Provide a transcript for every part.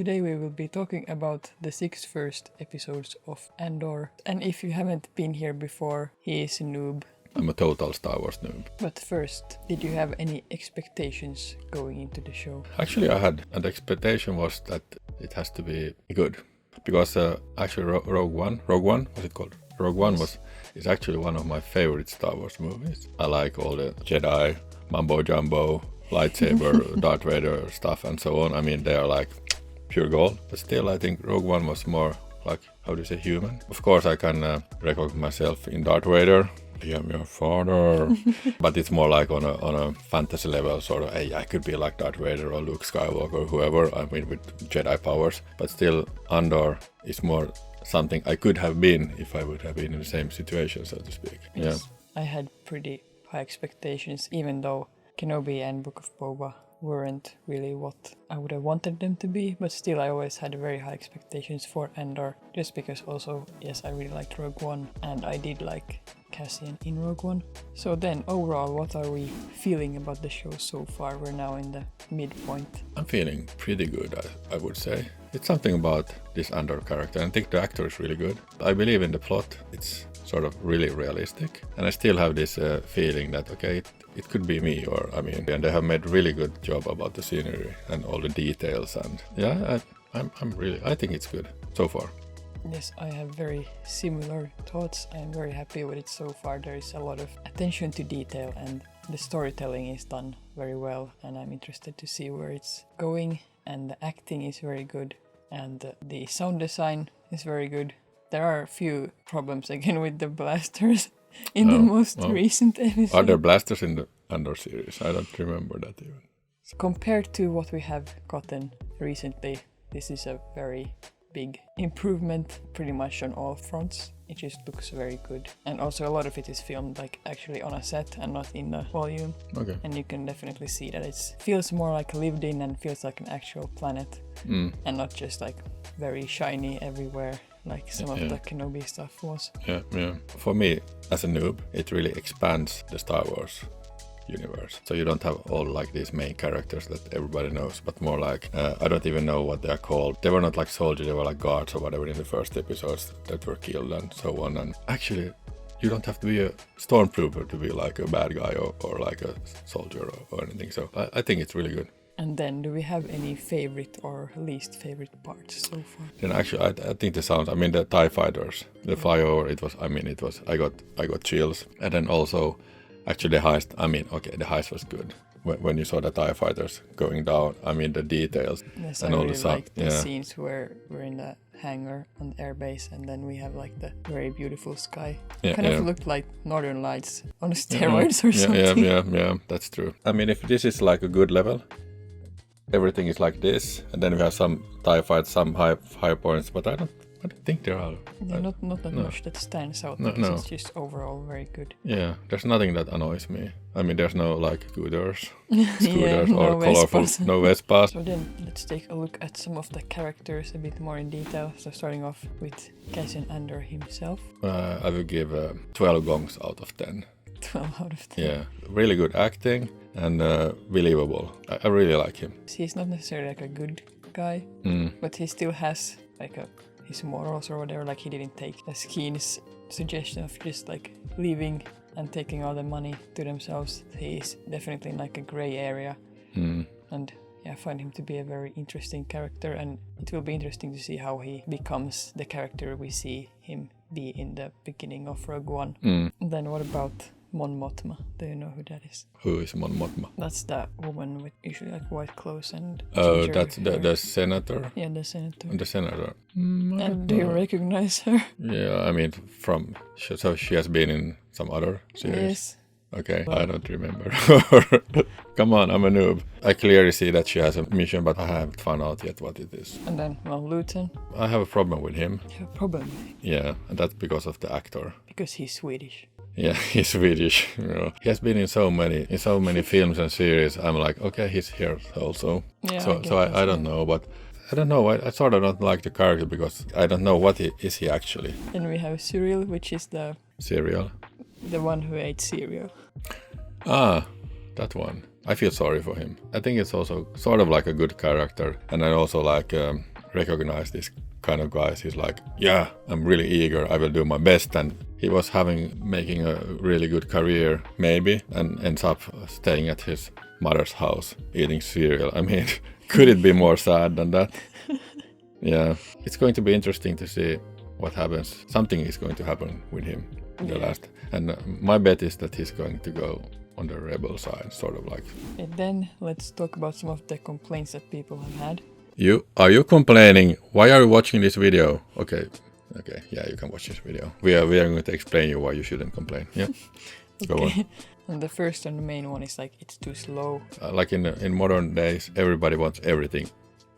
Today we will be talking about the 6 first episodes of Andor. And if you haven't been here before, he is a noob. I'm a total Star Wars noob. But first, did you have any expectations going into the show? Actually, I had, and the expectation was that it has to be good. Because actually Rogue One, what's it called? Rogue One is actually one of my favorite Star Wars movies. I like all the Jedi, mumbo jumbo, lightsaber, Darth Vader stuff and so on. I mean, they are like pure gold. But still, I think Rogue One was more like, how do you say, human? Of course, I can recognize myself in Darth Vader. I am your father. But it's more like on a fantasy level, sort of, hey, I could be like Darth Vader or Luke Skywalker or whoever, I mean, with Jedi powers. But still, Andor is more something I could have been if I would have been in the same situation, so to speak. Yes, yeah. I had pretty high expectations, even though Kenobi and Book of Boba weren't really what I would have wanted them to be, but still I always had very high expectations for Andor, just because also, yes, I really liked Rogue One, and I did like Cassian in Rogue One. So then, overall, what are we feeling about the show so far? We're now in the midpoint. I'm feeling pretty good, I would say. It's something about this Andor character, and I think the actor is really good. I believe in the plot, it's sort of really realistic, and I still have this feeling that, okay, it could be me, or I mean, and they have made really good job about the scenery and all the details, and yeah, I think it's good so far. Yes, I have very similar thoughts. I'm very happy with it so far. There is a lot of attention to detail, and the storytelling is done very well, and I'm interested to see where it's going, and the acting is very good, and the sound design is very good. There are a few problems again with the blasters in the most recent episode. Are there blasters in the Andor series? I don't remember that even. Compared to what we have gotten recently, this is a very big improvement pretty much on all fronts. It just looks very good. And also a lot of it is filmed like actually on a set and not in the volume. Okay. And you can definitely see that it feels more like lived in and feels like an actual planet. And not just like very shiny everywhere like some of the Kenobi stuff was. Yeah. For me, as a noob, it really expands the Star Wars universe. So you don't have all like these main characters that everybody knows, but more like, I don't even know what they're called. They were not like soldiers, they were like guards or whatever in the first episodes that were killed and so on. And actually, you don't have to be a stormtrooper to be like a bad guy or like a soldier or anything. So I think it's really good. And then, do we have any favorite or least favorite parts so far? Then actually, I think the sounds. I mean, the TIE fighters, the flyover. I got chills. And then also, actually, the heist. I mean, okay, the heist was good. When you saw the TIE fighters going down, I mean, the details. Yes, and I all really the sound. like the scenes where we're in the hangar on the airbase, and then we have like the very beautiful sky. Kind of looked like Northern Lights on steroids or something. Yeah, that's true. I mean, if this is like a good level, everything is like this, and then we have some TIE fights, some high points, but I don't think there are. Yeah, not that much that stands out. No. It's just overall very good. Yeah, there's nothing that annoys me. I mean, there's no like scooters no or colorful, no Vespas. So then let's take a look at some of the characters a bit more in detail. So starting off with Cassian Andor himself. I will give 12 gongs out of 10. 12 out of 10. Yeah, really good acting and believable. I really like him. He's not necessarily like a good guy, but he still has like his morals or whatever. Like he didn't take Skeen's suggestion of just like leaving and taking all the money to themselves. He's definitely in like a gray area, and I find him to be a very interesting character, and it will be interesting to see how he becomes the character we see him be in the beginning of Rogue One. And then what about Mon Mothma? Do you know who that is? Who is Mon Mothma? That's that woman with usually like white clothes and oh, that's the senator? Yeah, the senator. The senator. And do you recognize her? Yeah, I mean, so she has been in some other series? Yes. Okay, I don't remember. Come on, I'm a noob. I clearly see that she has a mission, but I haven't found out yet what it is. And then, Luton. I have a problem with him. You have a problem with him? Yeah, and that's because of the actor. Because he's Swedish. Yeah, he's Swedish. You know. He has been in so many films and series. I'm like, okay, he's here also. Yeah, so I don't know, but I don't know. I sort of don't like the character because I don't know what is he actually. Then we have Cyril, which is the cereal. The one who ate cereal. Ah, that one. I feel sorry for him. I think it's also sort of like a good character, and I also like recognize these kind of guys. He's like, yeah, I'm really eager, I will do my best. And he was making a really good career, maybe, and ends up staying at his mother's house, eating cereal. I mean, could it be more sad than that? Yeah, it's going to be interesting to see what happens. Something is going to happen with him in the last. And my bet is that he's going to go on the rebel side, sort of like. And then let's talk about some of the complaints that people have had. Are you complaining? Why are you watching this video? Okay, yeah, you can watch this video. We are going to explain you why you shouldn't complain. Yeah, go on. And the first and the main one is like it's too slow. Like in modern days, everybody wants everything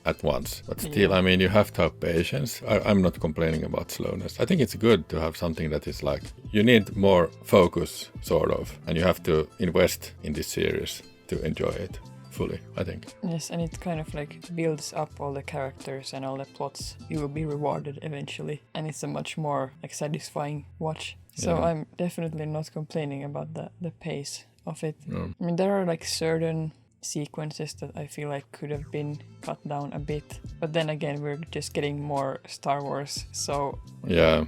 at once. But still, I mean, you have to have patience. I'm not complaining about slowness. I think it's good to have something that is like, you need more focus, sort of, and you have to invest in this series to enjoy it fully, I think. Yes, and it kind of like builds up all the characters and all the plots. You will be rewarded eventually, and it's a much more like satisfying watch. So I'm definitely not complaining about the pace of it. No. I mean, there are like certain sequences that I feel like could have been cut down a bit, but then again we're just getting more Star Wars, so yeah,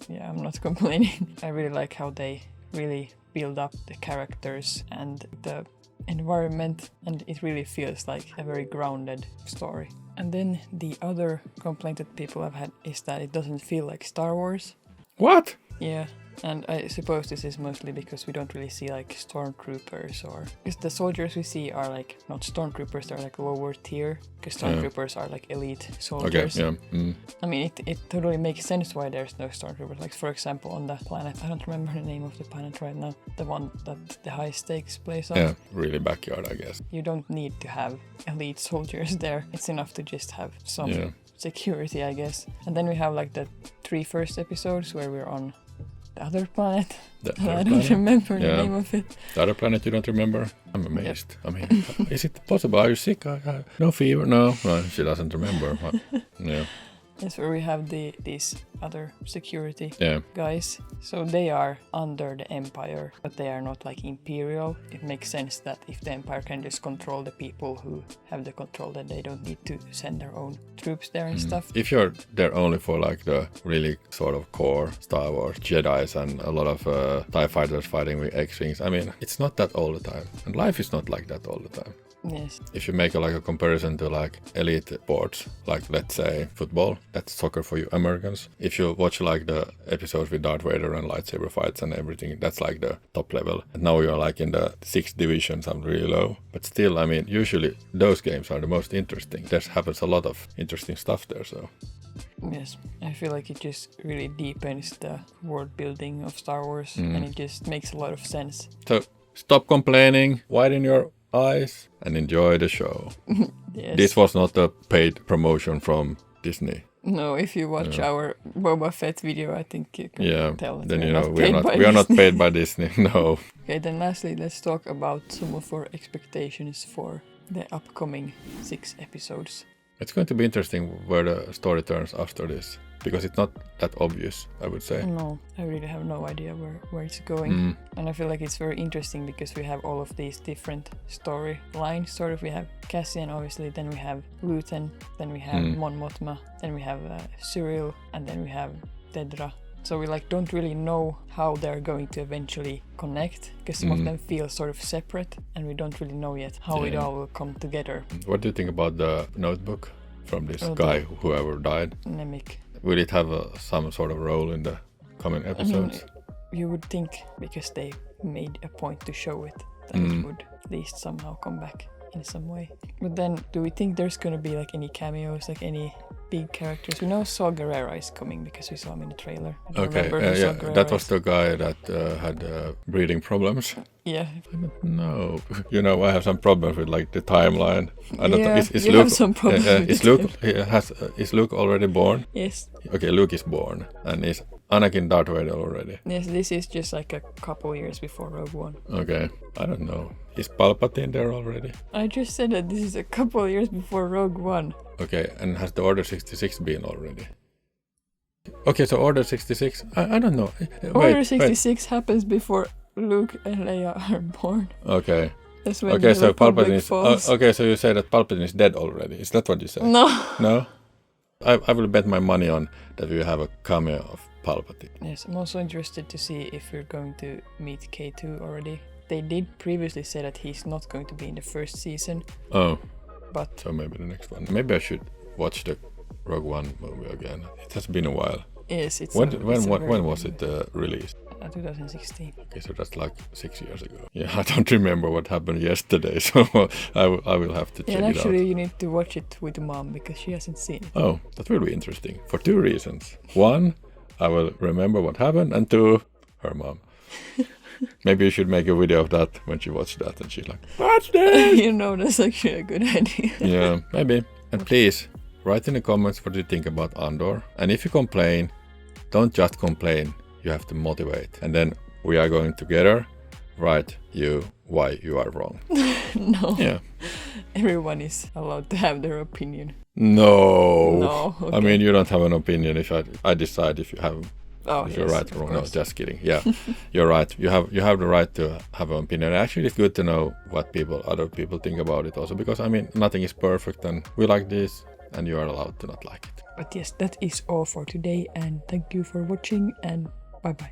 I'm not complaining. I really like how they really build up the characters and the environment, and it really feels like a very grounded story. And then the other complaint that people have had is that it doesn't feel like Star Wars. What? Yeah. And I suppose this is mostly because we don't really see like stormtroopers, or because the soldiers we see are like not stormtroopers, they're like lower tier, because stormtroopers are like elite soldiers. Okay, yeah. Mm. I mean, it totally makes sense why there's no stormtroopers. Like, for example, on the planet, I don't remember the name of the planet right now, the one that the high stakes plays on. Yeah, really backyard, I guess. You don't need to have elite soldiers there. It's enough to just have some security, I guess. And then we have like the 3 first episodes where we're on the other planet. I don't remember the name of it. The other planet you don't remember? I'm amazed. Yep. I mean, is it possible? Are you sick? No fever? No, she doesn't remember. Yeah. That's where we have these other security guys. So they are under the Empire, but they are not like Imperial. It makes sense that if the Empire can just control the people who have the control, then they don't need to send their own troops there and stuff. If you're there only for like the really sort of core Star Wars Jedis and a lot of TIE fighters fighting with X-Wings, I mean, it's not that all the time. And life is not like that all the time. Yes. If you make a comparison to like elite sports, like let's say football, that's soccer for you Americans. If you watch like the episodes with Darth Vader and lightsaber fights and everything, that's like the top level. And now you're like in the 6th division, some really low. But still, I mean, usually those games are the most interesting. There happens a lot of interesting stuff there, so. Yes, I feel like it just really deepens the world building of Star Wars, and it just makes a lot of sense. So stop complaining, widen your eyes and enjoy the show. Yes. This was not a paid promotion from Disney. No, if you watch our Boba Fett video, I think you can tell that then you know we are not paid by Disney. No. Okay, then lastly, let's talk about some of our expectations for the upcoming 6 episodes. It's going to be interesting where the story turns after this, because it's not that obvious, I would say. No, I really have no idea where it's going. And I feel like it's very interesting because we have all of these different storylines. Sort of, we have Cassian, obviously, then we have Luthen, then we have Mon Mothma, then we have Cyril, and then we have Dedra. So we like don't really know how they're going to eventually connect, because some of them feel sort of separate, and we don't really know yet how it all will come together. What do you think about the notebook from this guy, whoever died? Nemik. Will it have some sort of role in the coming episodes? I mean, you would think, because they made a point to show it, that it would at least somehow come back in some way. But then, do we think there's gonna be like any cameos, like any big characters? We know Saw Gerrera is coming because we saw him in the trailer. Okay, that was the guy that had breathing problems. Yeah. I don't know. You know, I have some problems with like the timeline. I don't know. Is you Luke, have some problems. Is Luke already born? Yes. Okay, Luke is born, and is Anakin Darth Vader already? Yes, this is just like a couple years before Rogue One. Okay, I don't know. Is Palpatine there already? I just said that this is a couple years before Rogue One. Okay, and has the Order 66 been already? Okay, so Order 66, I don't know. Order 66 happens before Luke and Leia are born. Okay. That's when the so Republic Palpatine is falls. okay, so you say that Palpatine is dead already. Is that what you say? No. No? I will bet my money on that we have a cameo of Palpatine. Yes, I'm also interested to see if we're going to meet K2 already. They did previously say that he's not going to be in the first season. Oh. But so maybe the next one. Maybe I should watch the Rogue One movie again. It has been a while. Yes, it's when was it released? 2016. Okay, so that's like 6 years ago. Yeah, I don't remember what happened yesterday, so I will have to check and it out. Actually, you need to watch it with mom because she hasn't seen it. Oh, that will be interesting for 2 reasons. 1, I will remember what happened, and 2, her mom. Maybe you should make a video of that when she watched that and she's like, "What's this?" That's actually a good idea. Yeah, maybe. And please, write in the comments what you think about Andor. And if you complain, don't just complain. You have to motivate. And then we are going together write you why you are wrong. No. Yeah. Everyone is allowed to have their opinion. No. Okay. I mean, you don't have an opinion if I decide if you have... Oh, if yes, you're right or wrong. No, course. just kidding. Yeah, you're right. You have the right to have an opinion. Actually, it's good to know what other people think about it also, because I mean, nothing is perfect, and we like this, and you are allowed to not like it. But yes, that is all for today, and thank you for watching, and bye bye.